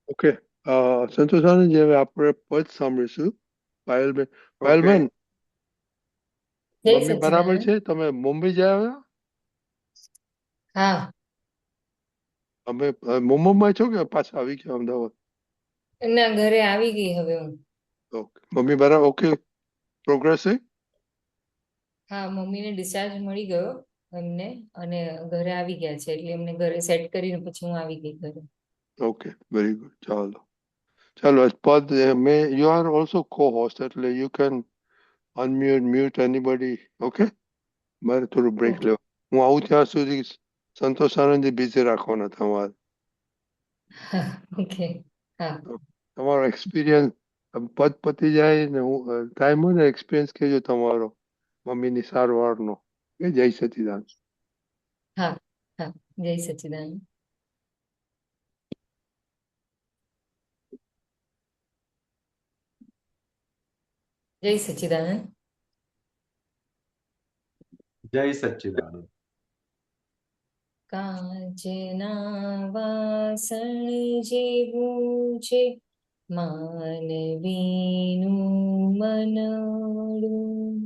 Okay. સંતોષાનંદ, હવે આપણે પદ સાંભળીશું. પાયલબેન, ઓકે. પાયલબેન, જય મમ્મી બરાબર સચ્ચિદાનંદ. છે? તમે મુંબઈ જયા આવ્યા? હા. અમે મુંબઈમાં છો કે પાછા આવી ગયા અમદાવાદ? ના, ઘરે આવી ગઈ હવે હું. ઓકે, મમ્મી બરાબર? ઓકે, પ્રોગ્રેસ છે? હા, મમ્મીને ડિસ્ચાર્જ મળી ગયો એમને, અને ઘરે આવી ગયા છે, એટલે એમને ઘરે સેટ કરીને પછી હું આવી ગઈ ઘરે. Okay, very good. ચાલો ચાલો, પદ મે યુ આર ઓલ્સો કો હોસ્ટ, એટલે you can unmute mute anybody. Okay, મારે થોડું બ્રેક ઓકે. લેવા. હું આવું ત્યાં સુધી સંતોષ આનંદજી બિઝી રાખવાના તમારે. ઓકે. હા. તમારો એક્સપિરિયન્સ પદ પતી જાય ને હું ટાઈમ હોય ને એક્સપિરિયન્સ કહેજો તમારો મમ્મીની સારવારનો. એ જય સચિદાન. હા. હા. જય સચ્ચિદાનંદ. જય સચ્ચિદાનંદ. જય સચ્ચિદાનંદ. કાચના વાસણ જેવું છે માનવીનું મનડું.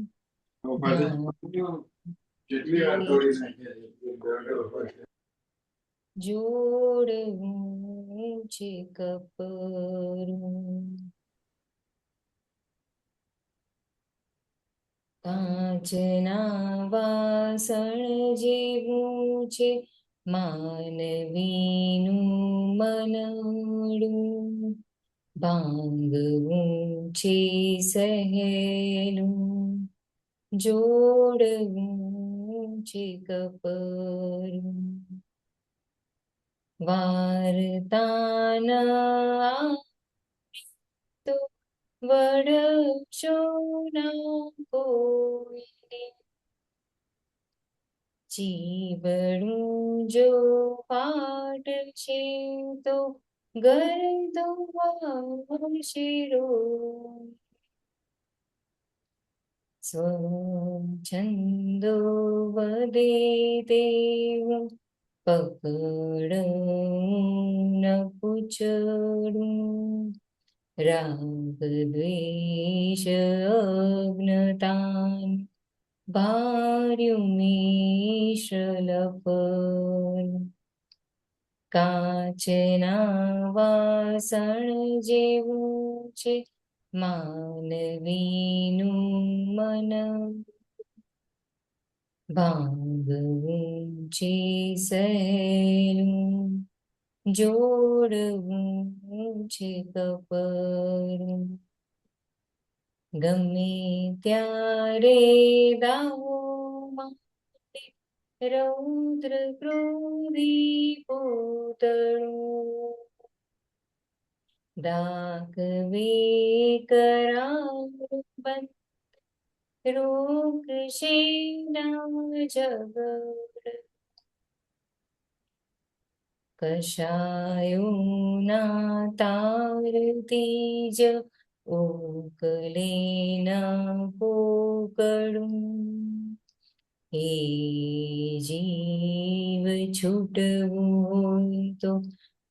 કેટલી વાર તોડી નાખી. જોડવું છે કપરું. કાચના વાસણ જેવું છે માનવીનું મનડું. ભાંગવું છે સહેલું, જોડવું છે કપરું. વાર્તાના તો વડશો ના કોઈને, જીવડું જો પાટ છે તો ગરદો શિરો. સ્વચ્છંદો વદે દેવું પકડું ન પૂછડું. રાગ દ્વેષ અજ્ઞતાન ભાર્યું મિશ્ર. કાચના વાસણ જેવું છે માનવીનું મન. ભાંગવું છે સહેલું, જોડવું છે કપરું. ગમે ત્યારે દાવો માટે રૌદ્ર ક્રોધી પૂતળું. દાખવે કરાર બંધ રોકશે ના ઝઘડ. કશાયું ના તારતી જ ઓકલે ના પોકળું. એ જીવ છૂટવું હોય તો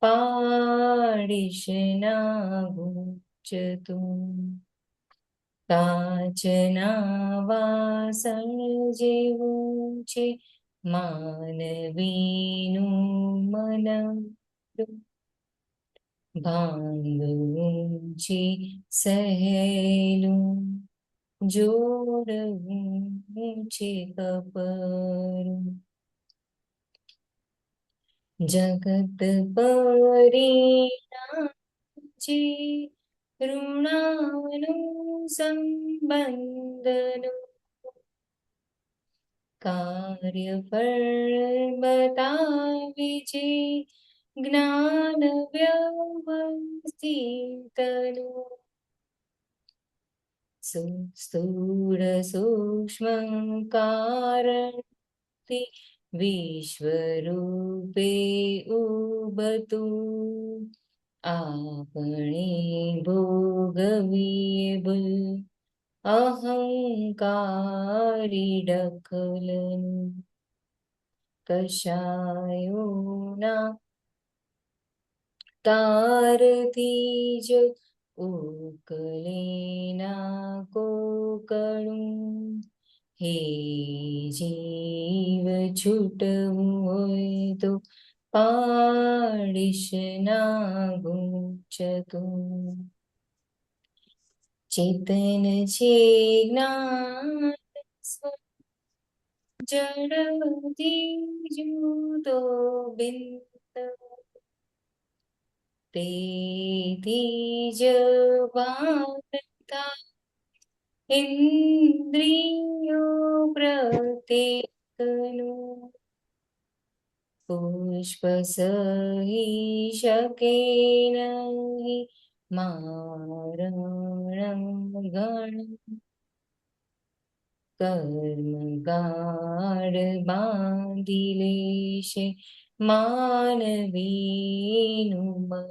પાડીશ ના ગૂંચતું. કાચના વાસણ જેવું છે માનવીનું મન. ભાંગવું છે સહેલું, જોડવું છે કપરું. જગત પરીના છે ઋણાનું સંબંધનું. કાર્યફળ બતાવે છે જ્ઞાન વ્યવસ્થિતનું. સ્થૂળ સૂક્ષ્મ કારણથી વિશ્વરૂપે ઉભતું. આપણે ભોગવીએ ભૂલ અહંકારી દખલનું. કશાયોના તારથી જ ઉકલે ના કોકણું. હે જીવ છૂટવું હોય તો પાડીશ ના ગૂંચતું. ચેતન છે જ્ઞાન જડથી જુદો બિંદ, તેથી જ વાંધતા ઇન્દ્રિયો પ્રત્યેકનું. પુષ્પ સહી શકે નહીં મારણ ગણ, કર્મ ગાઢ બાંધી લેશે માનવીનું મન.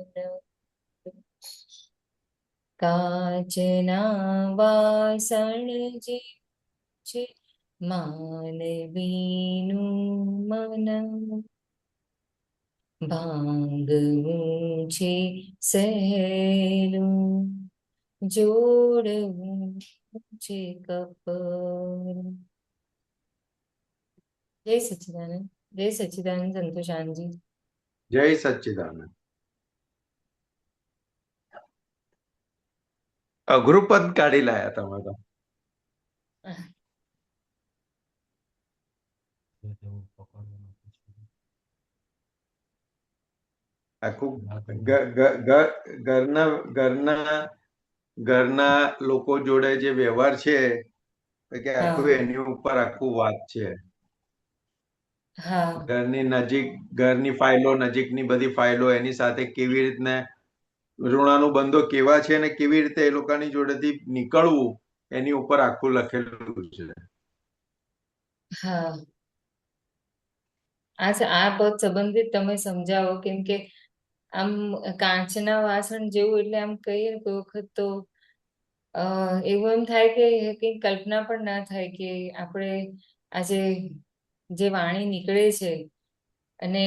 કાચના વાસણ જે છે માનવીનું મન, ભાંગવું છે સહેલું જોડવું છે કપરું. જય સચ્ચિદાનંદ. જય સચ્ચિદાનંદ સંતોષાનંદજી. જય સચ્ચિદાનંદ. અઘરું પદ કાઢી લાયા તમે તો. આખું ઘરના લોકો જોડે જે વ્યવહાર છે કે આખું એની ઉપર આખું વાત છે. હા ઘરની ફાઇલો, નજીકની બધી ફાઇલો, એની સાથે કેવી રીતને ઋણાનુબંધો કેવા છે અને કેવી રીતે એ લોકોની જોડેથી નીકળવું એની ઉપર આખું લખેલું છે. હા આ પદ સંબંધિત તમે સમજાવો, કેમ કે આમ કાચના વાસણ જેવું એટલે આમ કહીએ ને કોઈ વખત તો એવું એમ થાય કે કઈ કલ્પના પણ ના થાય કે આપણે આજે જે વાણી નીકળે છે અને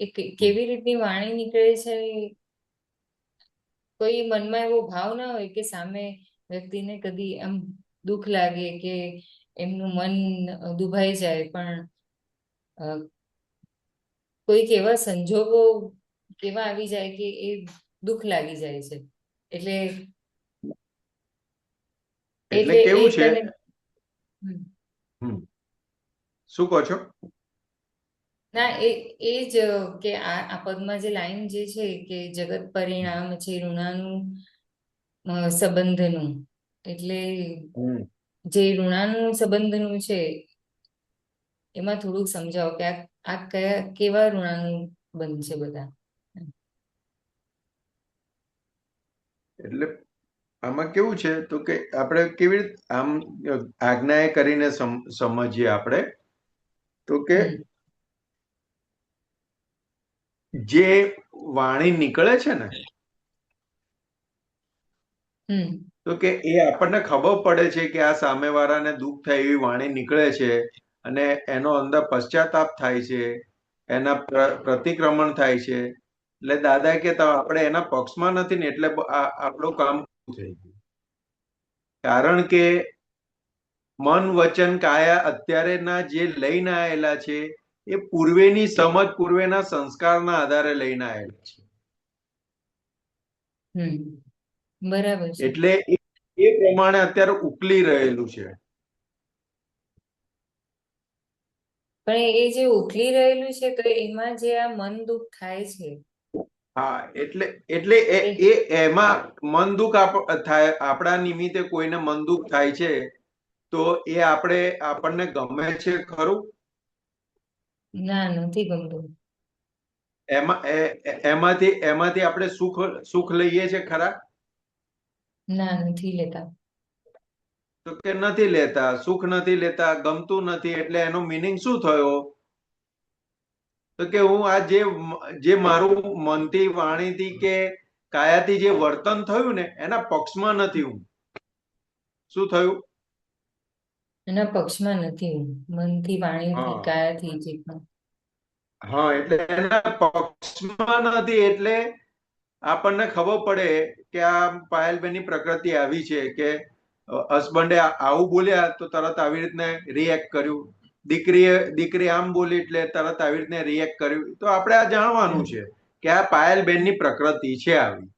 એ કેવી રીતની વાણી નીકળે છે, કોઈ મનમાં એવો ભાવ ના હોય કે સામે વ્યક્તિને કદી આમ દુઃખ લાગે કે એમનું મન દુભાઈ જાય, પણ કોઈક એવા સંજોગો કેવા આવી જાય કે એ દુઃખ લાગી જાય છે. એટલે કેવું છે, હમ. શું કહો છો? ના એ જ કે આ પદમાં જે લાઈન જે છે કે જગત પરિણામ છે ઋણાનું સંબંધનું, એટલે જે ઋણાનું સંબંધનું છે એમાં થોડુંક સમજાવો કે આ કેવા ઋણાનું બંધ છે બધા. એટલે આમાં કેવું છે તો કે આપણે કેવી રીતે આમ આજ્ઞાએ કરીને સમજીએ આપણે તો કે જે વાણી નીકળે છે ને તો કે એ આપણને ખબર પડે છે કે આ સામેવાળાને દુઃખ થાય એવી વાણી નીકળે છે અને એનો અંદર પશ્ચાતાપ થાય છે, એના પ્રતિક્રમણ થાય છે. એટલે દાદા કે આપણે એના પક્ષમાં નથી ને એટલે આપણું કામ થઈ ગયું. કારણ કે મન વચન કાયા અત્યારેના જે લઈને આવેલા છે એ પૂર્વેની સમજ, પૂર્વેના સંસ્કારના આધારે લઈને આવેલા છે. બરાબર છે. એટલે એ પ્રમાણે અત્યારે ઉકલી રહેલું છે. પણ એ જે ઉકલી રહેલું છે તો એમાં જે આ મન દુઃખ થાય છે. હા એટલે એ એમાં મન દુઃખ થાય, આપણા નિમિત્તે કોઈને મન દુઃખ થાય છે તો એ આપણને ગમે છે ખરું? ના, નથી ગમતું. એમાંથી આપણે સુખ લઈએ છે ખરા? ના, નથી લેતા. તો કે નથી લેતા, સુખ નથી લેતા, ગમતું નથી, એટલે એનો મિનિંગ શું થયો? તો કે હું આ જે મારું મનથી, વાણીથી કે કાયાથી જે વર્તન થયું ને એના પક્ષમાં નથી હું. શું થયું? એના પક્ષમાં નથી હું, મનથી, વાણીથી, કાયાથી જે પણ. હા, એટલે એના પક્ષમાં નથી એટલે આપણને ખબર પડે કે આ પાયલબેનની પ્રકૃતિ આવી છે કે હસબન્ડે આવું બોલ્યા તો તરત આવી રીતને રિએક્ટ કર્યું, દીકરી આમ બોલી એટલે તરત આવી રીતને રિએક્ટ કર્યું, તો આપણે આ જાણવાનું છે કે આ પાયલબેનની પ્રકૃતિ છે આવી.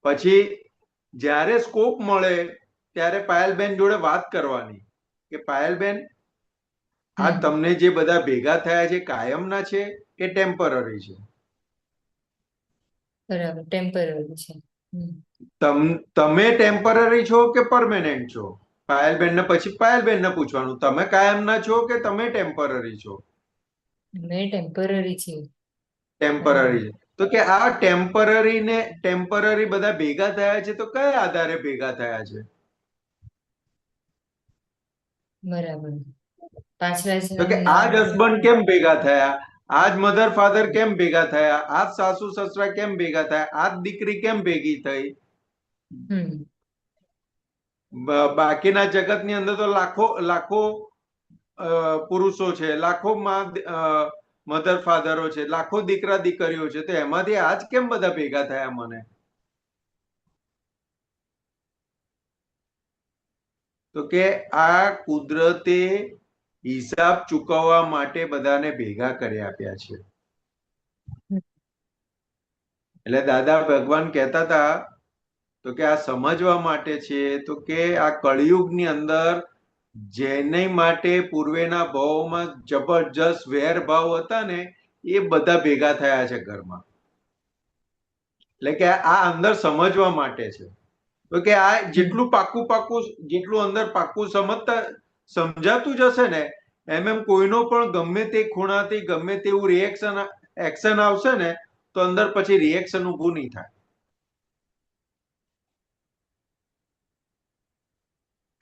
પછી જ્યારે સ્કોપ મળે ત્યારે પાયલબેન જોડે વાત કરવાની કે પાયલબેન, આ તમને જે બધા ભેગા થયા છે કાયમના છે કે ટેમ્પરરી છે? બરાબર, ટેમ્પરરી છે. તમે ટેમ્પરરી છો કે પરમેનન્ટ છો? પાયલબેન ને પછી પાયલબેન ને પૂછવાનું, તમે કાયમના છો કે તમે ટેમ્પરરી છો? મેં ટેમ્પરરી છે. ટેમ્પરરી છે. તો કે આ ટેમ્પરરી બધા ભેગા થયા છે તો કયા આધારે ભેગા થયા છે? બરાબર. પાછલા તો કે આજ હસબન્ડ કેમ ભેગા થયા, આજ મધર ફાધર કેમ ભેગા થયા, આજ સાસુ સસરા કેમ ભેગા થયા, આજ દીકરી કેમ ભેગી થઈ? બાકીના જગતની અંદર તો લાખો લાખો પુરુષો છે, લાખો મધર ફાધરો છે, લાખો દીકરા દીકરીઓ છે, તો એમાંથી આજ કેમ બધા ભેગા થયા મને? તો કે આ કુદરતે હિસાબ ચૂકવવા માટે બધાને ભેગા કરી આપ્યા છે. એટલે દાદા ભગવાન કહેતા હતા તો કે આ સમજવા માટે છે, તો કે આ કળિયુગની અંદર જેને માટે પૂર્વેના ભાવોમાં જબરજસ્ત વેરભાવ હતા ને, એ બધા ભેગા થયા છે ઘરમાં. એટલે કે આ અંદર સમજવા માટે છે. તો કે આ જેટલું જેટલું અંદર પાક્કું સમજાતું જશે ને, એમ કોઈનો પણ ગમે તે ખૂણાથી ગમે તેવું એક્શન આવશે ને, તો અંદર પછી રિએક્શન ઊભું નહીં થાય.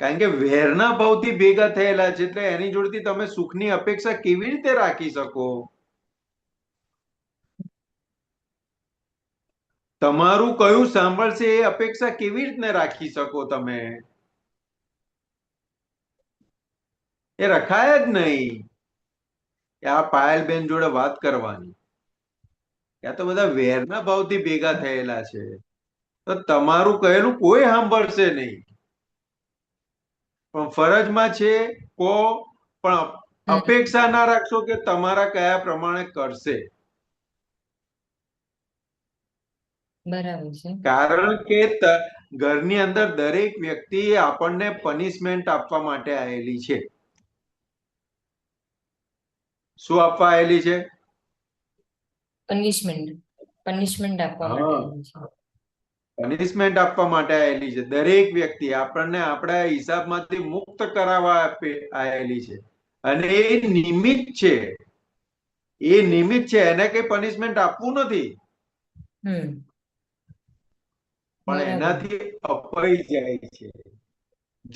કારણ કે વેરના ભાવથી ભેગા થયેલા છે, એટલે એની જોડેથી તમે સુખની અપેક્ષા કેવી રીતે રાખી શકો? તમારું કયું સાંભળશે એ અપેક્ષા કેવી રીતને રાખી શકો તમે? એ રખાય જ નહીં. આ પાયલબેન જોડે વાત કરવાની, ત્યાં તો બધા વેરના ભાવથી ભેગા થયેલા છે, તો તમારું કહેલું કોઈ સાંભળશે નહીં. પણ ફરજમાં છે પણ અપેક્ષા ના રાખશો કે તમારા કયા પ્રમાણે કરશે. બરાબર છે. કારણ કે ઘરની અંદર દરેક વ્યક્તિ આપણને પનિશમેન્ટ આપવા માટે આવેલી છે. શું આપવા આવેલી છે? પનિશમેન્ટ આપવા માટે આવેલી છે. પનિશમેન્ટ આપવા માટે આવેલી છે. દરેક વ્યક્તિ આપણને આપણા હિસાબમાંથી મુક્ત કરાવવા આવેલી છે. અને એ નિમિત્ત છે, એને કઈ પનિશમેન્ટ આપવું નથી, પણ એનાથી અપાઈ જાય છે.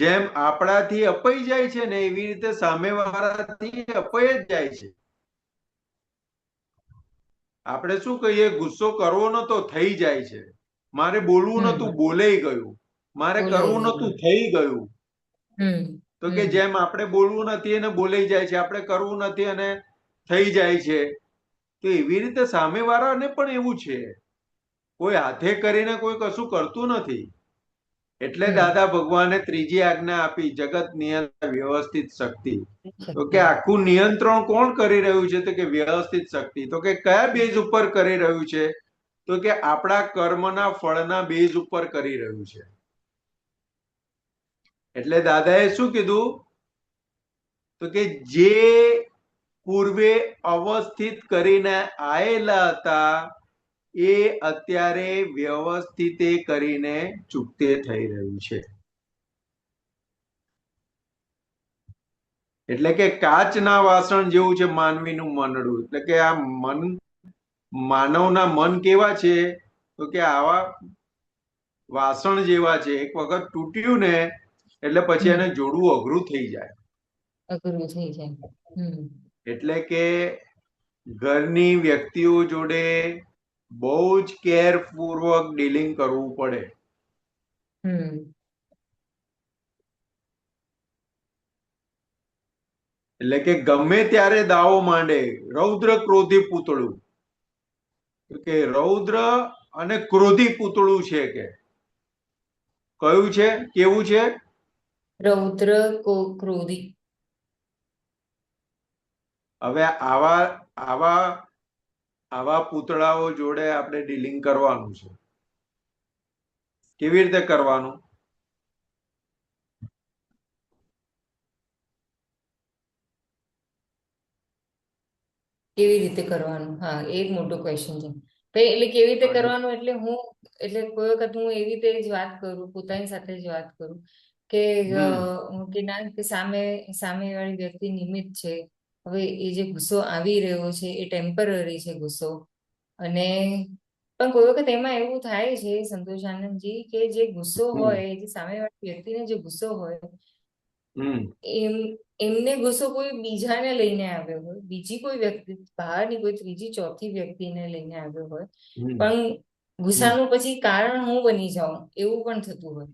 જેમ આપણાથી અપાઈ જાય છે ને, એવી રીતે સામેવાળાથી અપાઈ જ જાય છે. આપણે શું કહીએ, ગુસ્સો કરવો નતો થઈ જાય છે, મારે બોલવું નતું બોલાઈ ગયું, મારે કરવું નતું થઈ ગયું. તો કે જેમ આપણે બોલવું નથી અને બોલાઈ જાય છે, આપણે કરવું નથી અને થઈ જાય છે, તો એવી રીતે સામેવાળાને પણ એવું છે. કોઈ હાથે કરીને કોઈ કશું કરતું નથી. એટલે દાદા ભગવાને ત્રીજી આજ્ઞા આપી, જગત નિયંત્રણ વ્યવસ્થિત શક્તિ. તો કે આખું નિયંત્રણ કોણ કરી રહ્યું છે? તો કે વ્યવસ્થિત શક્તિ. તો કે કયા બેઝ ઉપર કરી રહ્યું છે? તો કે આપણા કર્મના ફળના બેઝ ઉપર કરી રહ્યું છે. એટલે દાદાએ શું કીધું? તો કે જે પૂર્વે અવસ્થિત કરીને આયેલા હતા, એ અત્યારે વ્યવસ્થિત કરીને ચૂકતે થઈ રહ્યું છે. એટલે કે કાચના વાસણ જેવું છે માનવીનું મનડું. એટલે કે આ માનવના મન કેવા છે? તો કે આવા વાસણ જેવા છે. એક વખત તૂટ્યું ને એટલે પછી એને જોડવું અઘરું થઈ જાય. એટલે કે ઘરની વ્યક્તિઓ જોડે બહુ જ કેરપૂર્વક ડીલિંગ કરવું પડે. એટલે કે ગમે ત્યારે દાવો માંડે, રૌદ્ર ક્રોધી પૂતળું. કે રૌદ્ર અને ક્રોધી પૂતળું છે કે કયું છે, કેવું છે? રૌદ્ર ક્રોધી. હવે આવા આવા આવા પૂતળાઓ જોડે આપણે ડીલિંગ કરવાનું છે. કેવી રીતે કરવાનું? કેવી રીતે કરવાનું? હા, એ જ મોટો ક્વેશ્ચન છે. એટલે કેવી રીતે કરવાનું એટલે કોઈ વખત હું એવી રીતે જ વાત કરું, પોતાની સાથે જ વાત કરું કે ના કે સામેવાળી વ્યક્તિ નિમિત્ત છે. હવે એ જે ગુસ્સો આવી રહ્યો છે એ ટેમ્પરરી છે ગુસ્સો. અને પણ કોઈ વખત એમાં એવું થાય છે સંતોષ આનંદજી કે જે ગુસ્સો હોય, જે સામેવાળી વ્યક્તિને જે ગુસ્સો હોય એમને ગુસ્સો કોઈ બીજાને લઈને આવ્યો હોય, બીજી કોઈ વ્યક્તિ, બહારની કોઈ ત્રીજી ચોથી વ્યક્તિને લઈને આવ્યો હોય, પણ ગુસ્સાનું પછી કારણ હું બની જાઉં એવું પણ થતું હોય.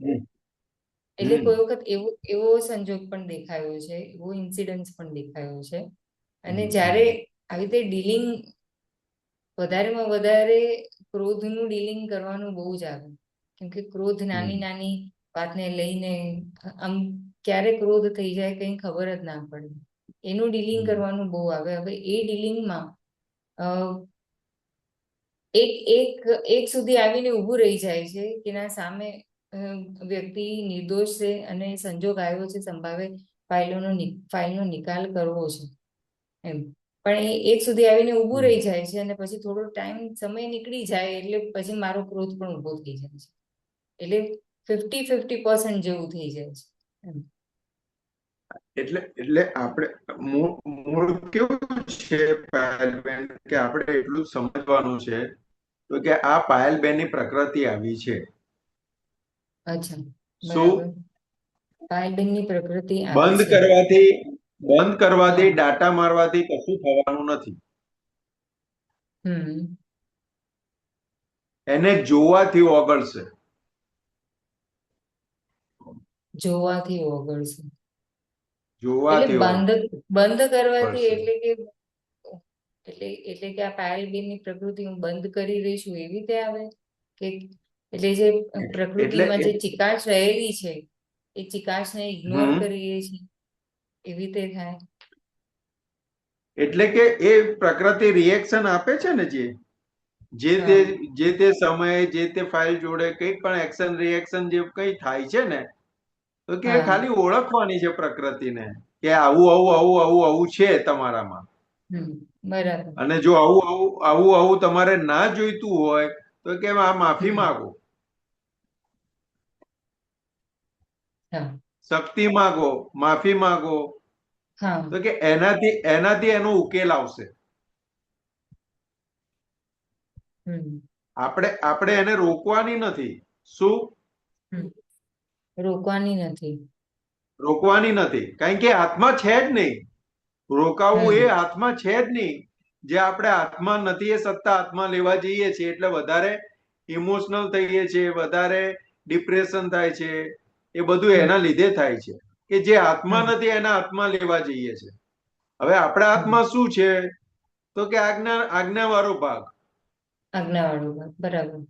એટલે કોઈ વખત એવો સંજોગ પણ દેખાયો છે, એવો ઇન્સિડન્સ પણ દેખાયો છે. અને જ્યારે આવી રીતે ડીલિંગ વધારેમાં વધારે ક્રોધનું ડીલિંગ કરવાનું બહુ જ આવે. કેમ કે ક્રોધ નાની નાની વાતને લઈને આમ ક્યારે ક્રોધ થઈ જાય કઈ ખબર જ ના પડે. એનું ડીલિંગ કરવાનું બહુ આવે. હવે એ ડીલિંગમાં એક સુધી આવીને ઊભું રહી જાય છે કે ના સામે વ્યક્તિ નિર્દોષ છે અને સંજોગ આવ્યો છે, સંભાવે ફાઇલનો નિકાલ કરવો છે એમ. પણ એ એક સુધી આવીને ઊભું રહી જાય છે અને પછી થોડો સમય નીકળી જાય એટલે પછી મારો ક્રોધ પણ ઊભો થઈ જાય છે. એટલે 50-50% જેવું થઈ જાય છે એમ. એટલે આપણે મૂળ કેવું છે પાયલબેન કે આપણે એટલું સમજવાનું છે તો કે આ પાયલબેનની પ્રકૃતિ આવી છે. અચ્છા, શું બરાબર. પાયલબેનની પ્રકૃતિ આવી બંધ છે. કરવાથી ડાટા મારવાથી કશું થવાનું નથી. એને જોવાથી ઓગળશે. જોવાથી ઓગળશે. જોવાથી એટલે બંધ કરવાથી ઓગળશે. એટલે કે આ પાયલબેનની પ્રકૃતિ હું બંધ કરી રહી છું એવી રીતે આવે કે એટલે જે પ્રકૃતિમાં જે ચિકાશ રહેલી છે એ ચિકાશને ઇગ્નોર કરીએ છીએ એવી રીતે થાય. એટલે કે એ પ્રકૃતિ રિએક્શન આપે છે ને જે તે સમયે જે તે ફાઇલ જોડે કઈ પણ એક્શન રિએક્શન જે કઈ થાય છે ને તો કે ખાલી ઓળખવાની છે પ્રકૃતિને કે આવું આવું આવું આવું આવું છે તમારામાં. બરાબર. અને જો આવું તમારે ના જોઈતું હોય તો કે આ માફી માંગો, શક્તિ માંગો, માફી માંગો, તો કે એનાથી એનો ઉકેલ આવશે. આપણે એને રોકવાની નથી. શું રોકવાની નથી? કારણ કે હાથમાં છે જ નહીં. રોકાવું એ હાથમાં છે જ નહીં. જે આપણે હાથમાં નથી એ સત્તા હાથમાં લેવા જઈએ છીએ એટલે વધારે ઇમોશનલ થઈએ છીએ, વધારે ડિપ્રેશન થાય છે. એ બધું એના લીધે થાય છે કે જે હાથમાં નથી એના હાથમાં લેવા જઈએ છે. હવે આપણા હાથમાં શું છે તો કે આજ્ઞાવાળો ભાગ. બરાબર.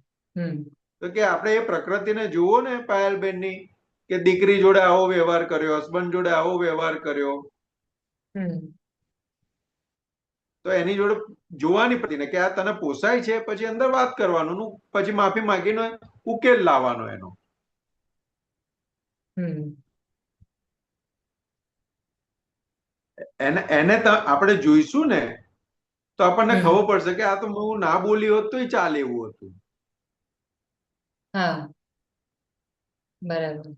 તો કે આપણે એ પ્રકૃતિને જુઓ ને પાયલબેનની કે દીકરી જોડે આવો વ્યવહાર કર્યો, હસબન્ડ જોડે આવો વ્યવહાર કર્યો, તો એની જોડે જોવાની પડી ને કે આ તને પોસાય છે, પછી અંદર વાત કરવાનું, પછી માફી માંગીને ઉકેલ લાવવાનો એનો. એને આપણે જોઈશું ને તો આપણને ખબર પડશે કે આ તો હું ના બોલી હોત તોય ચાલે એવું હતું. બરાબર.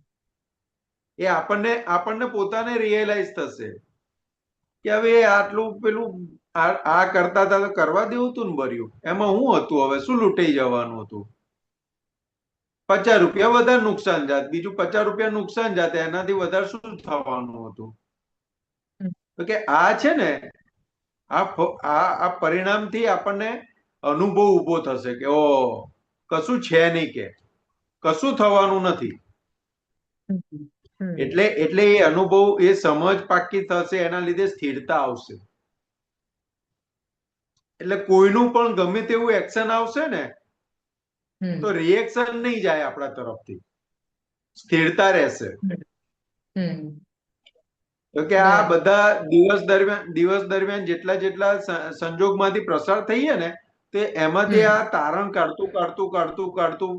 એ આપણને પોતાને રિયલાઇઝ થશે કે હવે આટલું પેલું આ કરતા હતા તો કરવા દેવું હતું ને ભર્યું, એમાં હું હતું, હવે શું લૂંટાઈ જવાનું હતું. 50 રૂપિયા વધારે નુકસાન જાત, બીજું 50 રૂપિયા નુકસાન જાત, એનાથી વધારે શું થવાનું હતું. તો કે આ છે ને આ પરિણામથી આપણને અનુભવ ઉભો થશે કે ઓ કશું છે નહીં, કે કશું થવાનું નથી. એટલે એ અનુભવ, એ સમજ પાકી થશે, એના લીધે સ્થિરતા આવશે. એટલે કોઈનું પણ ગમે તેવું એક્શન આવશે ને હમ તો રિએક્શન નહીં જાય આપણા તરફથી, સ્થિરતા રહેશે. હમ તો કે આ બરાબર બધા દિવસ દરમિયાન જેટલા જેટલા સંજોગમાંથી પસાર થઈએ ને તે એમાંથી હમ આ તારણ કાઢતું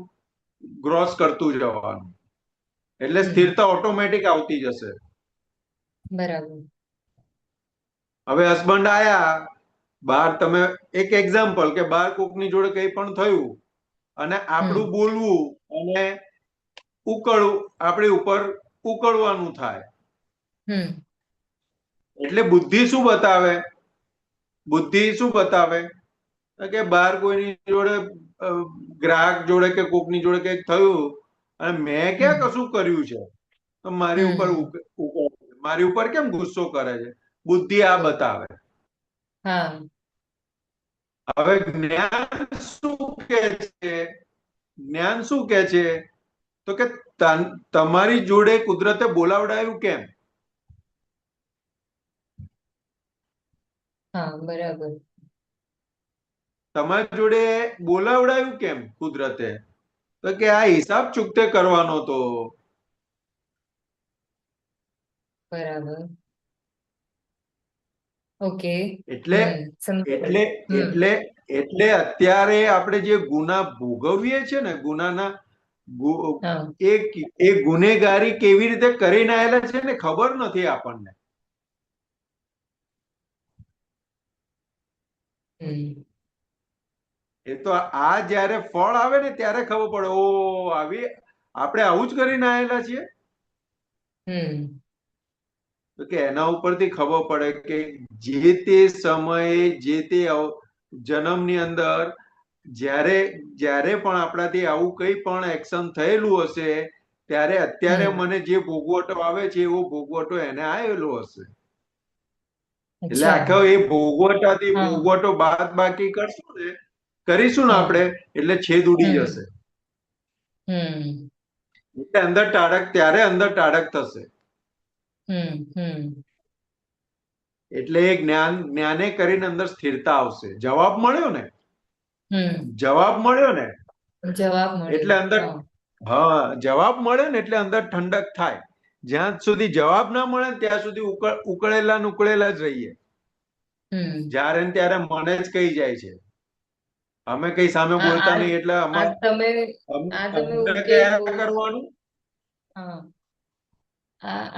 ગ્રોસ કરતું જવાનું, એટલે હમ સ્થિરતા ઓટોમેટિક આવતી જશે. બરાબર હવે હસબન્ડ આયા બહાર, તમે એક એક્ઝામ્પલ કે બહાર કોકની જોડે કંઈ પણ થયું અને આપણું હમ બોલવું અને આપણી ઉપર ઉકળવાનું થાય, હમ એટલે બુદ્ધિ શું બતાવે કે બહાર કોઈની જોડે ગ્રાહક જોડે કે કોકની જોડે કંઈક થયું અને મેં ક્યાં હમ કશું કર્યું છે તો હમ મારી ઉપર કેમ ગુસ્સો કરે છે, બુદ્ધિ આ તો બતાવે. હા હવે જ્ઞાન શું કે છે તો કે તમારી જોડે કુદરતે બોલાવડાયું કેમ, હા બરાબર તમારી જોડે બોલાવડાયું કેમ કુદરતે, તો કે આ હિસાબ ચૂકતે કરવાનો તો. બરાબર ઓકે એટલે સમજાયું એટલે હમ એટલે એટલે અત્યારે આપણે જે ગુના ભોગવીએ છીએ ને ગુનાના હા એ ગુનેગારી કેવી રીતે કરીને આયેલા છે ને ખબર નથી આપણને. હમ એ તો આ જયારે ફળ આવે ને ત્યારે ખબર પડે, ઓ આપણે આવું જ કરીને આયેલા છીએ. હમ તો કે એના ઉપરથી ખબર પડે કે જે તે સમયે જે તે જન્મની અંદર જ્યારે જ્યારે પણ આપણાથી આવું કંઈ પણ એક્શન થયેલું હશે ત્યારે અત્યારે હમ મને જે ભોગવટો આવે છે એવો ભોગવટો એને આવેલો હશે. એટલે અચ્છા આખો એ હા ભોગવટો બાદ બાકી કરીશું ને હા આપણે એટલે છેદ ઉડી હમ જશે. હમ એટલે ત્યારે અંદર ટાઢક થશે. હમ એટલે એ જ્ઞાને કરીને અંદર સ્થિરતા આવશે. હમ જવાબ મળ્યો ને જવાબ મળ્યો એટલે અંદર, હા હા જવાબ મળે ને એટલે અંદર ઠંડક થાય. જ્યાં સુધી જવાબ ના મળે ને ત્યાં સુધી ઉકળેલા જ રહીએ. હમ જ્યારે ને ત્યારે મને જ કહી જાય છે, અમે કઈ સામે આ બોલતા આ નહીં એટલે આ તમે અમને ઉકેલ બહુ કયા કરવાનું. હા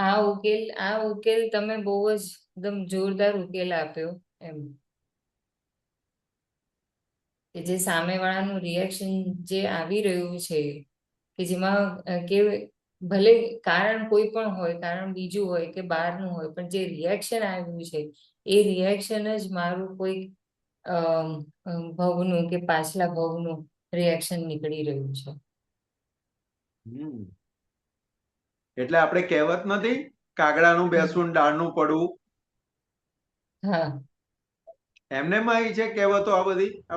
આ ઉકેલ તમે બહુ જ એકદમ જોરદાર ઉકેલ આપ્યો એમ, કે જે સામેવાળાનું રિએક્શન જે આવી રહ્યું છે કે જેમાં કે ભલે કારણ કોઈ પણ હોય, કારણ બીજું હોય કે બહારનું હોય, પણ જે રિએક્શન આવ્યું છે એ રિએક્શન જ મારું કોઈ ભવનું કે પાછલા ભવનું રિએક્શન નીકળી રહ્યું છે. એટલે આપણે કહેવત નથી, કાગડાનું બેસવું ને ડાળનું પડવું. હા એમને માં આવી છે કહેવતો, આ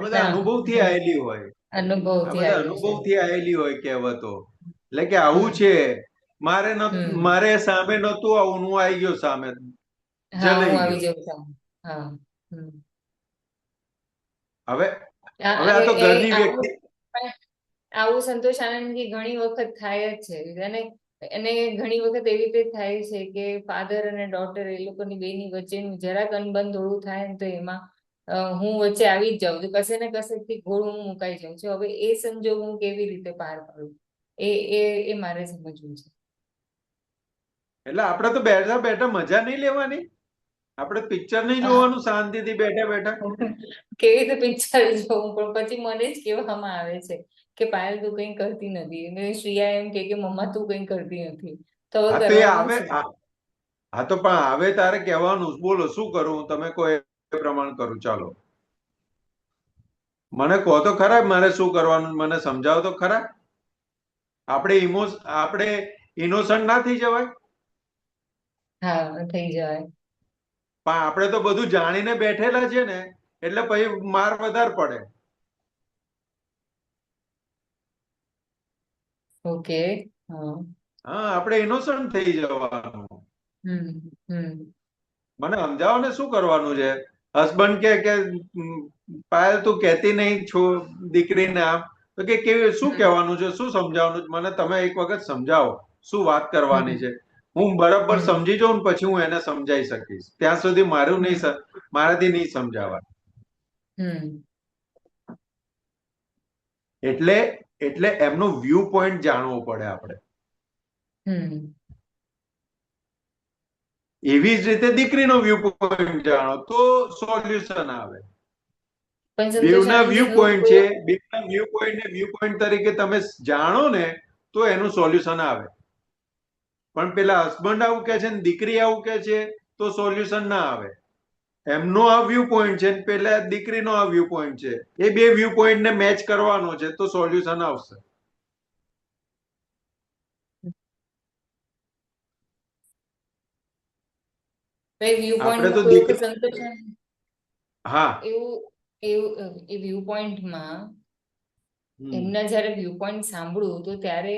બધા ના અનુભવથી આવેલી હોય. આ અનુભવથી બધા આવ્યું છે. અનુભવથી આવેલી હોય કહેવતો. એટલે કે આવું હમ છે, હમ મારે સામે નતું આવું, હું આવી ગયો સામે, હા હું જલાઈ આવી ગયો. જાઉં છું. હા હવે હવે આ આ તો એ ઘરની આવું વ્યક્તિ. આવું સંતોષ આનંદજી ઘણી વખત થાય જ છે, અને ઘણી વખત એવી રીતે થાય છે કે ફાધર અને ડોટર એ લોકોની બેની વચ્ચેનું જરાક અનબન થોડું થાય ને તો એમાં હું વચ્ચે આવી જ જાઉં છું, કશે ને કશેથી ઘોળ હું મુકાઈ જાઉં છું. હવે એ સંજોગ હું કેવી રીતે પાર પાડું, એ એ એ મારે સમજવું છે. એટલે આપણે તો બેઠા બેઠા મજા નહીં લેવાની, આપણે પિક્ચર નહીં હા જોવાનું શાંતિથી બેઠા બેઠા. કેવી રીતે પિક્ચર જોવું, પણ પછી મને જ કહેવામાં આવે છે કે પાયલ તું કઈ કરતી નથી, અને શ્રેયા એમ કે મમ્મા તું કઈ કરતી નથી, તો હવે હા તો એ કરવાનું આવે, શું? હા તો પણ આવે તારે કહેવાનું, બોલો શું કરું, તમે કહો એ પ્રમાણે કરું, ચાલો મને કહો તો ખરા મારે શું કરવાનું, મને સમજાવો તો ખરા. આપણે ઇનોસન્ટ ના થઈ જવાય. હા થઈ જાય. પણ આપણે તો બધું જાણીને બેઠેલા છે ને એટલે પછી માર વધારે પડે. ઓકે હા હા આપણે ઇનોસન્ટ થઈ જવાનું. હમ મને સમજાવો ને શું કરવાનું છે. હસબન્ડ કે પાયલ તું કહેતી નહીં છો દીકરીને આમ, તો કે કેવી શું હમ કહેવાનું છે, શું સમજાવવાનું છે, મને તમે એક વખત સમજાવો શું વાત કરવાની હમ છે. હું બરાબર હમ સમજી જાઉં ને પછી હું એને સમજાઈ શકીશ. ત્યાં સુધી મારું નહીં હમ મારાથી નહીં સમજાવાય. હમ એટલે એટલે એમનો વ્યૂ પોઈન્ટ જાણવો પડે આપણે. હમ એવી જ રીતે દીકરીનો વ્યૂ પોઈન્ટ જાણો તો સોલ્યુશન આવે. પણ બેવના સંતોષાનંદજી વ્યૂ એવું પોઈન્ટ છે, કોઈ બેવના વ્યૂ પોઈન્ટ ને વ્યૂ પોઈન્ટ તરીકે તમે જાણો ને તો એનું સોલ્યુશન આવે. પણ પેલા હસબન્ડ આવું કે છે ને દીકરી આવું કે છે તો સોલ્યુશન ના આવે. એમનો આ વ્યૂ પોઈન્ટ છે ને પેલા દીકરીનો આ વ્યૂ પોઈન્ટ છે, એ બે વ્યૂ પોઈન્ટ ને મેચ કરવાનો છે તો સોલ્યુશન આવશે. વ્યૂ આપણે પોઈન્ટમાં તો કોઈ વખત દીકરી, સંતોષાનંદ હા, એવું એવું એ વ્યૂ પોઈન્ટમાં એમના જયારે વ્યૂ પોઈન્ટ સાંભળું તો ત્યારે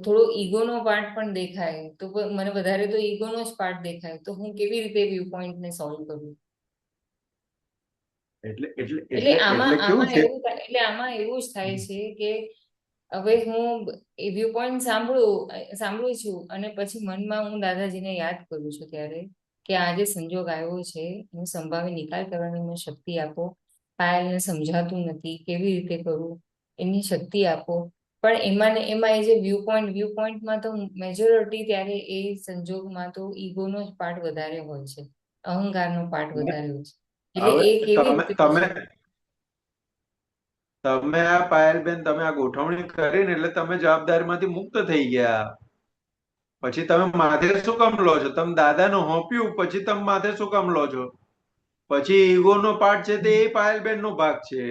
થોડો ઈગોનો પાર્ટ પણ દેખાય, તો મને વધારે તો ઈગોનો જ પાર્ટ દેખાય, તો હું કેવી રીતે વ્યૂ પોઈન્ટને સોલ્વ કરું? એટલે એટલે એટલે એટલે આમાં એટલે કેવું આમાં છે. એવું એટલે આમાં એવું જ થાય છે કે હવે હું એ વ્યૂ પોઈન્ટ સાંભળું છું અને પછી મનમાં હું દાદાજીને યાદ કરું છું ત્યારે કે આ જે સંજોગ આવ્યો છે એનો સંભાવી નિકાલ કરવાની મને શક્તિ આપો. પાયલને સમજાતું નથી, કેવી રીતે કરું, એની શક્તિ આપો. પણ એમાં ને એમાં એ જે વ્યૂ પોઈન્ટમાં તો મેજોરિટી ત્યારે એ સંજોગમાં તો ઈગોનો જ પાર્ટ વધારે હોય છે, અહંકારનો પાર્ટ વધારે હોય છે. એટલે હવે એ કેવી તમે રીતે તમે પછી તમે આ પાયલબેન તમે આ ગોઠવણી કરીને એટલે તમે જવાબદારીમાંથી મુક્ત થઈ ગયા. પછી તમે માથે શું કામ લો છો? તમે દાદાને હોંપ્યું પછી તમે માથે શું કામ લો છો? પછી ઈગોનો પાર્ટ છે તે એ પાયલબેન નો ભાગ છે.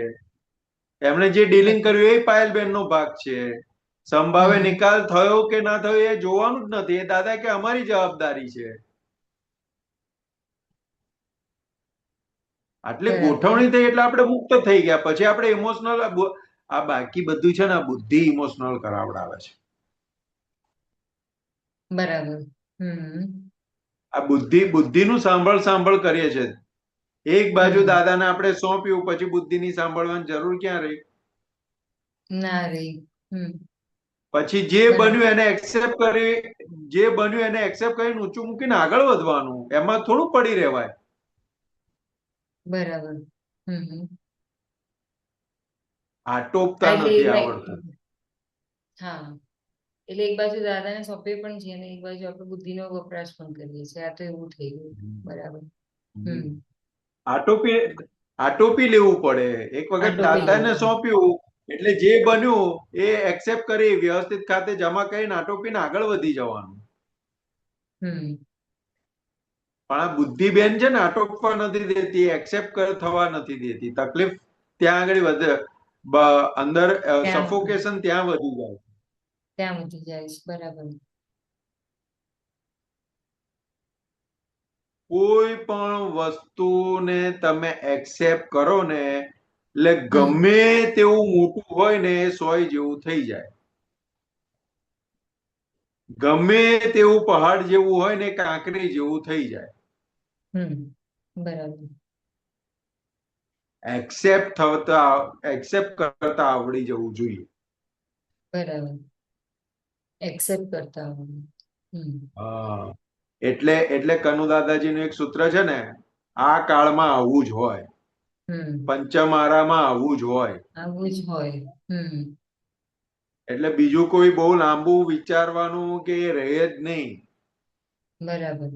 એમણે જે ડીલિંગ કર્યું એ પાયલબેન નો ભાગ છે. સંભાવે હમ નિકાલ થયો કે ના થયો એ જોવાનું જ નથી. એ દાદા કે અમારી જવાબદારી છે. આટલી બરાબર ગોઠવણી થઈ એટલે આપણે મુક્ત થઈ ગયા. પછી આપણે ઇમોશનલ, આ બાકી બધું છે ને આ બુદ્ધિ ઇમોશનલ કરાવડાવે છે. બરાબર. હમ આ બુદ્ધિનું સાંભળ કરીએ છે. એક બાજુ હમ દાદાને આપણે સોંપ્યું પછી બુદ્ધિની સાંભળવાની જરૂર ક્યાં રહી? ના રે. પછી જે બરાબર બન્યું એને એક્સેપ્ટ કરી, જે બન્યું એને એક્સેપ્ટ કરીને ઊંચું મૂકીને આગળ વધવાનું. એમાં થોડું પડી રહેવાય. બરાબર. આટોપતા એટલે નથી આવડતું. હા, એટલે એક બાજુ દાદાને સોંપે પણ છે અને એક બાજુ આપણે બુદ્ધિનો વપરાશ પણ કરીએ છીએ. આ તો એવું થઈ ગયું. બરાબર. હમ. હમ આટોપી આટોપી લેવું પડે. એક આ વખત ટોપી દાદાને લેવું સોંપ્યું એટલે જે બન્યું એ એક્સેપ્ટ કરી વ્યવસ્થિત ખાતે જમા કરીને આટોપીને આગળ વધી જવાનું. હમ પણ આ બુદ્ધિ બેન છે ને આટોપવા નથી દેતી, એક્સેપ્ટ થવા નથી દેતી. તકલીફ ત્યાં આગળ વધે, અંદર ત્યાં સફોકેશન ત્યાં વધી જાય. ત્યાં વધી જાય છે. બરાબર. કોઈ પણ વસ્તુને તમે એક્સેપ્ટ કરો ને એટલે હમ ગમે તેવું મોટું હોય ને એ સોય જેવું થઈ જાય. ગમે તેવું પહાડ જેવું હોય ને કાંકરી જેવું થઈ જાય. બરાબર. એક્સેપ્ટ કરતા આવડી જવું જોઈએ. બરાબર. એક્સેપ્ટ કરતા હોય. હા, એટલે કનુ દાદાજીનું એક સૂત્ર છે ને, આ કાળમાં આવું જ હોય, પંચમારામાં આવું જ હોય. આવું જ હોય. એટલે બીજું કોઈ બહુ લાંબુ વિચારવાનું કે રહે જ નહીં. બરાબર.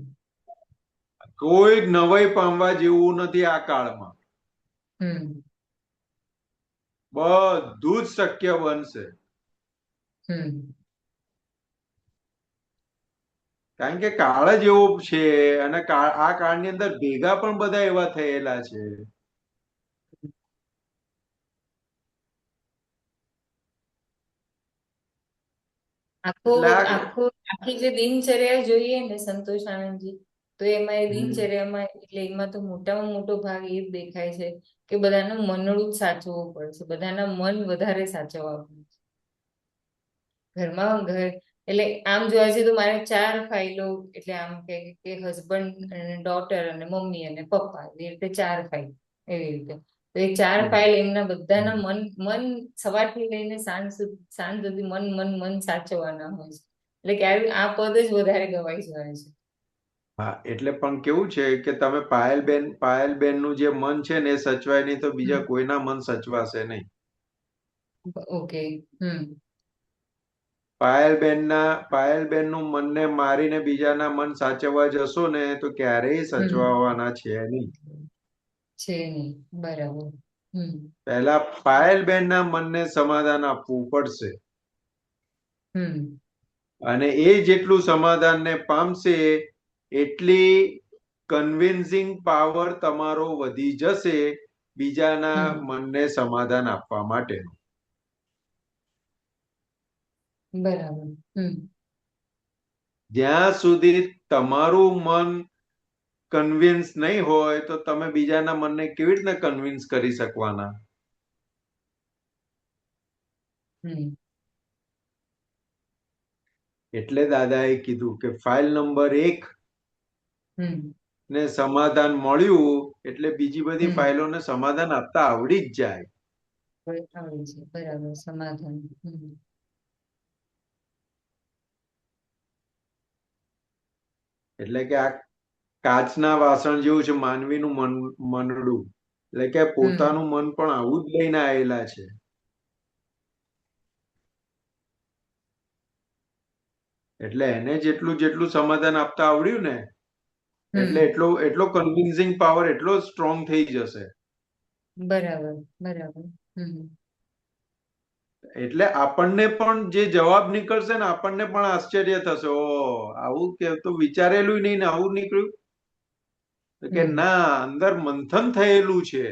કોઈ નવાઈ પામવા જેવું નથી આ કાળમાં. બધું જ શક્ય બનશે. કારણ કે કાળ જ એવો છે અને આ કાળની અંદર ભેગા પણ બધા એવા થયેલા છે. એટલે આખી જે દિનચર્યા જોઈએ ને સંતોષ આનંદજી, તો એમાં એ દિનચર્યામાં એટલે એમાં તો મોટામાં મોટો ભાગ એ જ દેખાય છે કે બધાનું મનડું જ સાચવવું પડશે, બધાના મન વધારે સાચવવા પડશે ઘરમાં. એટલે આમ જોવા જઈએ તો મારે 4 ફાઇલો, એટલે આમ કે હસબન્ડ અને ડોટર અને મમ્મી અને પપ્પા, એ રીતે 4 ફાઇલ. એવી રીતે તો એ 4 ફાઇલ એમના બધાના મન મન સવારથી લઈને સાંજ સુધી મન મન મન સાચવવાના હોય છે. એટલે કે આ પદ જ વધારે ગવાઈ જાય છે. હા, એટલે પણ કેવું છે કે તમે પાયલબેન નું જે મન છે ને એ સચવાય નહીં તો બીજા કોઈના મન સચવાશે નહીં. ઓકે. પાયલબેન નું મનને મારીને બીજાના મન સાચવવા જશો ને તો ક્યારેય સચવાવાના છે નહીં. છે નહીં. બરાબર. પહેલા પાયલબેન ના મનને સમાધાન આપવું પડશે. અને એ જેટલું સમાધાનને પામશે એટલી કન્વિન્સિંગ પાવર તમારો વધી જશે બીજાના મનને સમાધાન આપવા માટે. બરાબર. જ્યાં સુધી તમારું મન કન્વિન્સ નહીં હોય તો તમે બીજાના મનને કેવી રીતના કન્વિન્સ કરી શકવાના? એટલે દાદાએ કીધું કે ફાઇલ નંબર 1 ને સમાધાન મળ્યું એટલે બીજી બધી ફાઇલોને સમાધાન આપતા આવડી જ જાય. બરાબર. સમાધાન. એટલે કે આ કાચના વાસણ જેવું છે માનવીનું મનડું. એટલે કે પોતાનું મન પણ આવું જ લઈને આવેલા છે. એટલે એને જેટલું જેટલું સમાધાન આપતા આવડ્યું ને એટલે એટલો કન્વિન્સિંગ પાવર એટલો સ્ટ્રોંગ થઈ જશે. બરાબર. બરાબર. એટલે આપણને પણ જે જવાબ નીકળશે ને આપણને પણ આશ્ચર્ય થશે, ઓ આવું કે તો વિચારેલું નહીં ને આવું નીકળ્યું. કે ના, અંદર મંથન થયેલું છે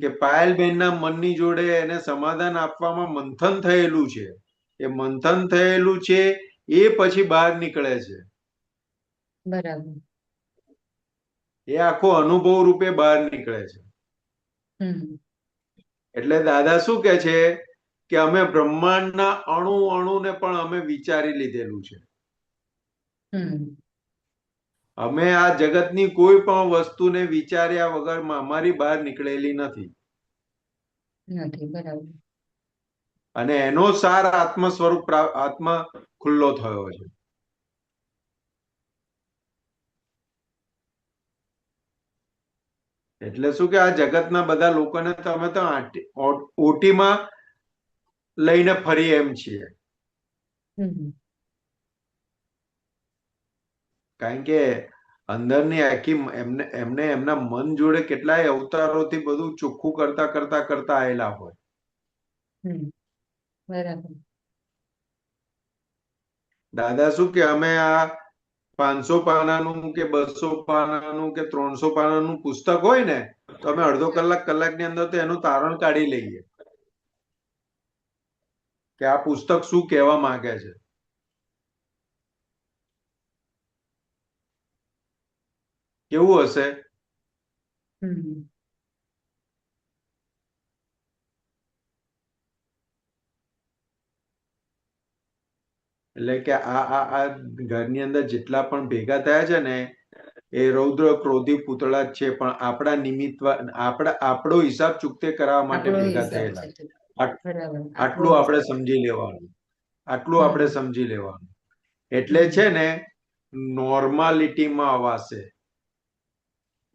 કે પાયલબેનના મનની જોડે એને સમાધાન આપવામાં મંથન થયેલું છે. એ મંથન થયેલું છે એ પછી બહાર નીકળે છે. બરાબર. એ આખો અનુભવ રૂપે બહાર નીકળે છે. એટલે દાદા શું કે છે કે અમે બ્રહ્માંડના અણુને પણ અમે વિચારી લીધેલું છે. અમે આ જગતની કોઈ પણ વસ્તુને વિચાર્યા વગર અમારી બહાર નીકળેલી નથી. બરાબર. અને એનો સાર આત્મ સ્વરૂપ આત્મા ખુલ્લો થયો છે. એટલે શું કે આ જગતના બધા લોકોને તમે તો ઓટીમાં લઈને ફરી એમ છીએ. કારણ કે અંદરની આખી એમને એમના મન જોડે કેટલાય અવતારોથી બધું ચોખ્ખું કરતા આવેલા હોય. બરાબર. દાદા શું કે અમે આ 500 પાનાનું કે 200 પાનાનું કે 300 પાનાનું પુસ્તક હોય ને તો અમે અડધો કલાકની અંદર તો એનું તારણ કાઢી લઈએ કે આ પુસ્તક શું કહેવા માંગે છે. કેવું હશે? એટલે કે આ ઘરની અંદર જેટલા પણ ભેગા થયા છે ને એ રૌદ્ર ક્રોધી પૂતળા જ છે, પણ આપણા નિમિત્ત આપણો હિસાબ ચૂકતે કરાવવા માટે ભેગા થયેલા. આટલું આપણે સમજી લેવાનું. એટલે છે ને નોર્માલિટીમાં અવાશે.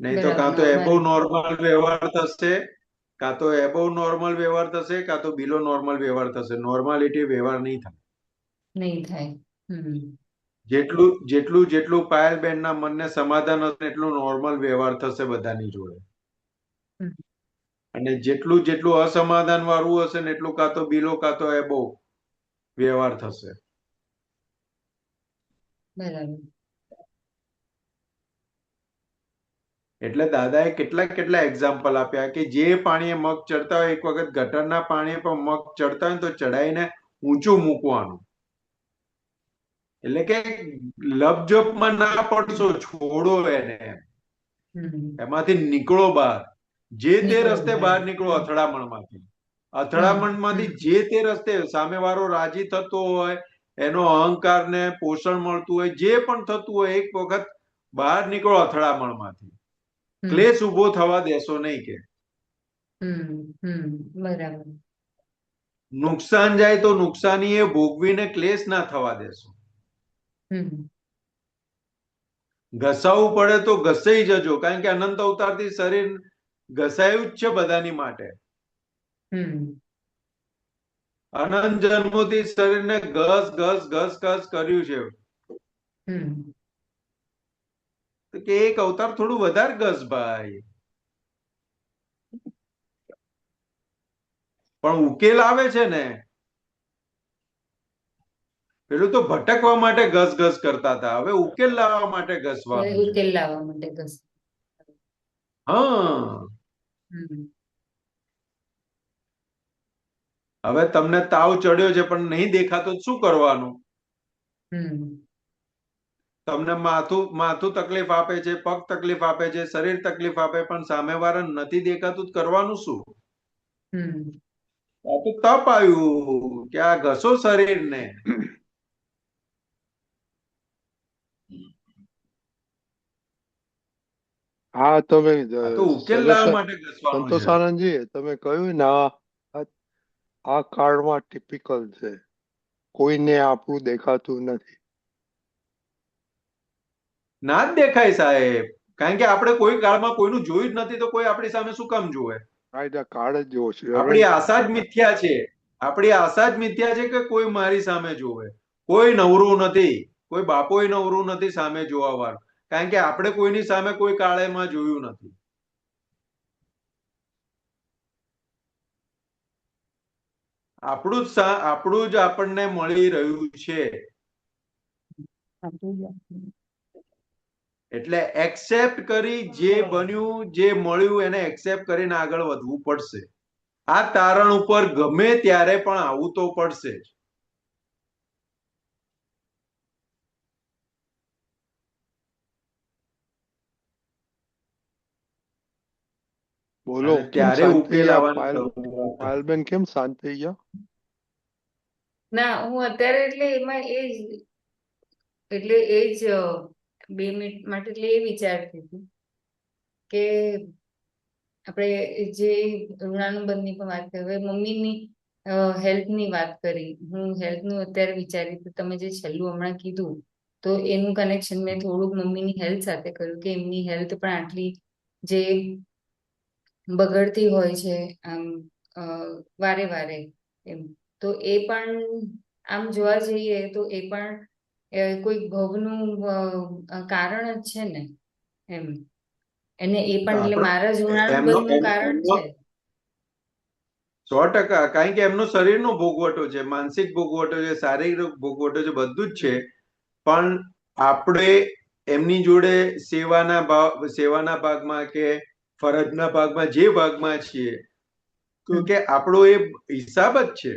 નહીં તો કાં તો એબો નોર્મલ વ્યવહાર થશે, કાં તો બિલો નોર્મલ વ્યવહાર થશે. નોર્માલિટી વ્યવહાર નહીં થાય. જેટલું પાયલબેનના મનને સમાધાન હશે એટલું નોર્મલ વ્યવહાર થશે બધાની જોડે. અને જેટલું અસમાધાન વાળું હશે ને એટલું કાં તો બિલો કાં તો એબો વ્યવહાર થશે. બરાબર. એટલે દાદાએ કેટલા એક્ઝામ્પલ આપ્યા કે જે પાણીએ મગ ચડતા હોય, એક વખત ગટરના પાણીએ પણ મગ ચડતા હોય તો ચડાઈને ઊંચું મૂકવાનું. એટલે કે લપજપમાં ના પડશો, છોડો એને, એમાંથી નીકળો બહાર. જે તે રસ્તે બહાર નીકળો અથડામણમાંથી જે તે રસ્તે સામેવાળો રાજી થતો હોય, એનો અહંકારને પોષણ મળતું હોય, જે પણ થતું હોય એક વખત બહાર નીકળો અથડામણમાંથી, હમ ક્લેશ ઉભો થવા દેશો નહીં કે બરાબર. નુકસાન જાય તો નુકસાની એ ભોગવીને ક્લેશ ના થવા દેશો. હમ ઘસાવું પડે તો ઘસાઈ જજો, કારણ કે અનંત અવતારથી શરીર ઘસાયું જ છે બધાની માટે. હમ અનંત જન્મોથી શરીરને ઘસ ઘસ ઘસ ઘસ કર્યું છે. હમ તો કે એક અવતાર થોડું વધારે ઘસ ભાઈ, પણ ઉકેલ આવે છે ને. પેલું તો ભટકવા માટે ઘસ ઘસ કરતા હતા, હવે ઉકેલ લાવવા માટે હવે ઘસવાનું છે. ઉકેલ લાવવા માટે ઘસ. હા, હમ હવે તમને તાવ ચડ્યો છે પણ નહીં દેખાતો તો શું કરવાનું? હમ તમને માથું માથું તકલીફ આપે છે, પગ તકલીફ આપે છે, શરીર તકલીફ આપે, પણ સામેવાળા નથી દેખાતું તો કરવાનું શું? હમ આ તો તપ આવ્યું કે આ ઘસો શરીરને. હા, તમે આ તો ઉકેલ લાવવા માટે ઘસવાનું સંતોષ છે. આનંદજી, તમે કહ્યું ને આ કાળમાં ટિપિકલ છે, કોઈને આપણું દેખાતું નથી. ના જ દેખાય સાહેબ, કારણ કે આપણે કોઈ કાળમાં કોઈનું જોયું જ નથી, તો કોઈ આપણી સામે શું કામ જોવે? આ કાળ જ જેવો છે. હવે આપણી આશા જ મિથ્યા છે. આપણી આશા જ મિથ્યા છે કે કોઈ મારી સામે જોવે. કોઈ નવરું નથી, કોઈ બાપોય નવરું નથી સામે જોવા વાળું, કારણ કે આપણે કોઈની સામે કોઈ કાળેમાં જોયું નથી. આપણું જ આપણને મળી રહ્યું છે. એટલે એક્સેપ્ટ કરી, જે બન્યું જે મળ્યું એને એક્સેપ્ટ કરીને આગળ વધવું પડશે. આ તારણ ઉપર ગમે ત્યારે પણ આવવું તો પડશે જ. બોલો, અને કેમ ત્યારે શાંત થઈ ઉકેલ ગયા આવવાનું. પાયલબેન? કેમ શાંત થઈ ગયા? ના, હું અત્યારે એટલે એ જ 2 મિનિટ માટે એટલે એ વિચારતી હતી કે આપણે જે ઋણાનુબંધની પણ વાત કરી, હવે મમ્મીની હેલ્થની વાત કરી, હું હેલ્થનું અત્યારે વિચારી તો તમે જે છેલ્લું હમણાં કીધું તો એનું કનેક્શન મેં થોડુંક મમ્મીની હેલ્થ સાથે કર્યું કે એમની હેલ્થ પણ આટલી જે બગડતી હોય છે આમ વારે વારે એમ, તો એ પણ આમ જોવા જઈએ તો એ પણ કોઈ ભવનું કારણ જ છે ને એમ. એને એ તો પણ એટલે આપણો મારા એમનો ઋણાનુબંધનું કારણ એમનો છે. 100%, કારણ કે એમનો શરીરનો ભોગવટો છે, માનસિક ભોગવટો છે, શારીરિક ભોગવટો છે, બધું જ છે. પણ આપણે એમની જોડે સેવાના ભાગમાં કે ફરજના ભાગમાં, જે ભાગમાં છીએ, તો કે આપણો એ હિસાબ જ છે.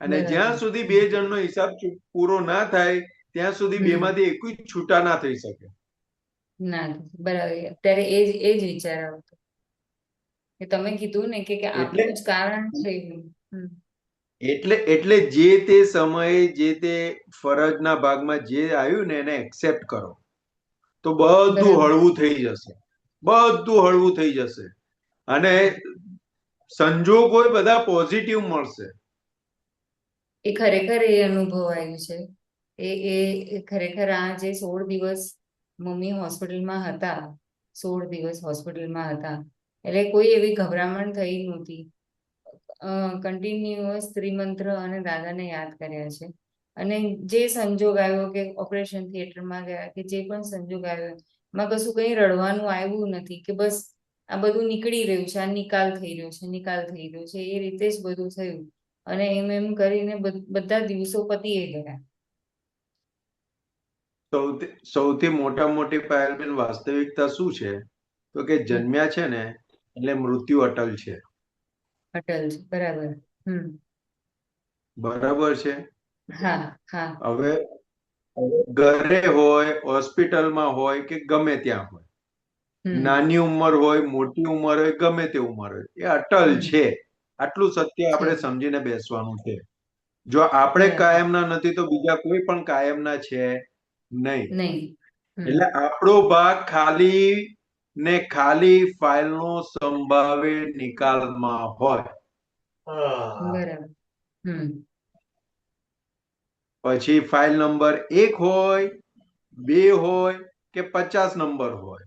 અને બરાબર. જ્યાં સુધી બે જણનો હિસાબ પૂરો ના થાય ત્યાં સુધી બેમાંથી એક જ છૂટા ના થઈ શકે. ના, બરાબર. અત્યારે એ જ વિચાર આવતો કે તમે કીધું ને કે એટલે આપણું જ કારણ થયું. એટલે જે તે સમયે જે તે ફરજના ભાગમાં જે આવ્યું ને એને એક્સેપ્ટ કરો, તો બધું બરાબર. હળવું થઈ જશે. બધું હળવું થઈ જશે અને સંજોગો બધા પોઝિટિવ મળશે. એ ખરેખર એ અનુભવાયું છે. એ ખરેખર આ જે 16 દિવસ મમ્મી હોસ્પિટલમાં હતા, 16 દિવસ હોસ્પિટલમાં હતા, એટલે કોઈ એવી ગભરામણ થઈ નહોતી. કન્ટિન્યુઅસ ત્રિમંત્ર અને દાદાને યાદ કર્યા છે. અને જે સંજોગ આવ્યો કે ઓપરેશન થિયેટરમાં ગયા કે જે પણ સંજોગ આવ્યો એમાં કશું કંઈ રડવાનું આવ્યું નથી કે બસ આ બધું નીકળી રહ્યું છે, આ નિકાલ થઈ રહ્યો છે, નિકાલ થઈ રહ્યો છે, એ રીતે જ બધું થયું. અને એમ કરીને બધા દિવસો પતીએ ગયા. સૌથી મોટી પાયલબેન વાસ્તવિકતા શું છે? તો કે જન્મ્યા છે ને એટલે મૃત્યુ અટલ છે. અટલ છે, બરાબર. બરાબર છે. હા, હા. હવે ઘરે હોય, હોસ્પિટલમાં હોય કે ગમે ત્યાં હોય, નાની ઉંમર હોય, મોટી ઉંમર હોય, ગમે તે ઉંમર હોય, એ અટલ છે. આટલું સત્ય આપણે સમજીને બેસવાનું છે. જો આપણે બરાબર. કાયમના નથી તો બીજા કોઈ પણ કાયમના છે નહીં. નહીં. એટલે આપણો ભાગ ખાલી ને ખાલી ફાઇલનો સંભાવે નિકાલમાં હોય. બરાબર. પછી ફાઇલ નંબર 1 હોય, 2 હોય કે 50 નંબર હોય,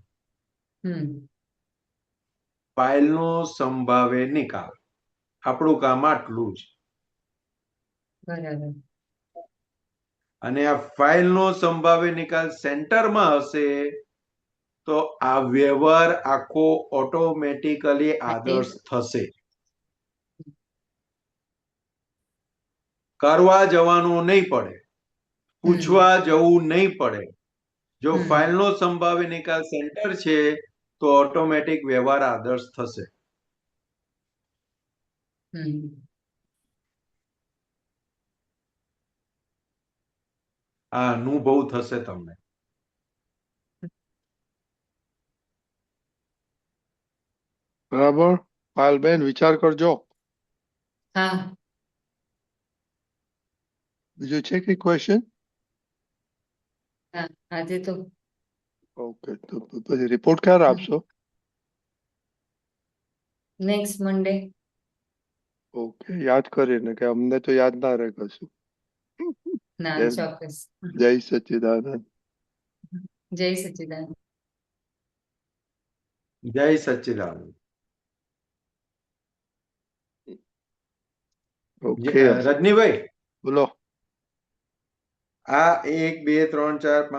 ફાઇલનો સંભાવે નિકાલ. આપણું કામ આટલું જ. બરાબર. અને આ ફાઇલનો સંભાવે નિકાલ સેન્ટરમાં હશે તો આ વ્યવહાર આખો ઓટોમેટિકલી આદર્શ થશે. કરવા જવાનું નહીં પડે, પૂછવા જવું નહીં પડે. જો ફાઇલનો સંભાવ્ય નિકાલ સેન્ટર છે તો ઓટોમેટિક વ્યવહાર આદર્શ થશે. આ અનુભવ થશે તમને. બરાબર. પાયલબેન વિચાર કરજો. હા. બીજું છે કઈ ક્વેશ્ચન? હા, આજે તો ઓકે, તો પછી રિપોર્ટ ક્યારે આપશો? Next Monday. ઓકે, યાદ કરીને કે અમને તો યાદ ના રહે કશું. ના, જય ચોક્કસ. જય સચ્ચિદાનંદ. જય સચ્ચિદાનંદ. જય સચ્ચિદાનંદ. ઓકે રજનીભાઈ, બોલો. આ 1 2 3 4 5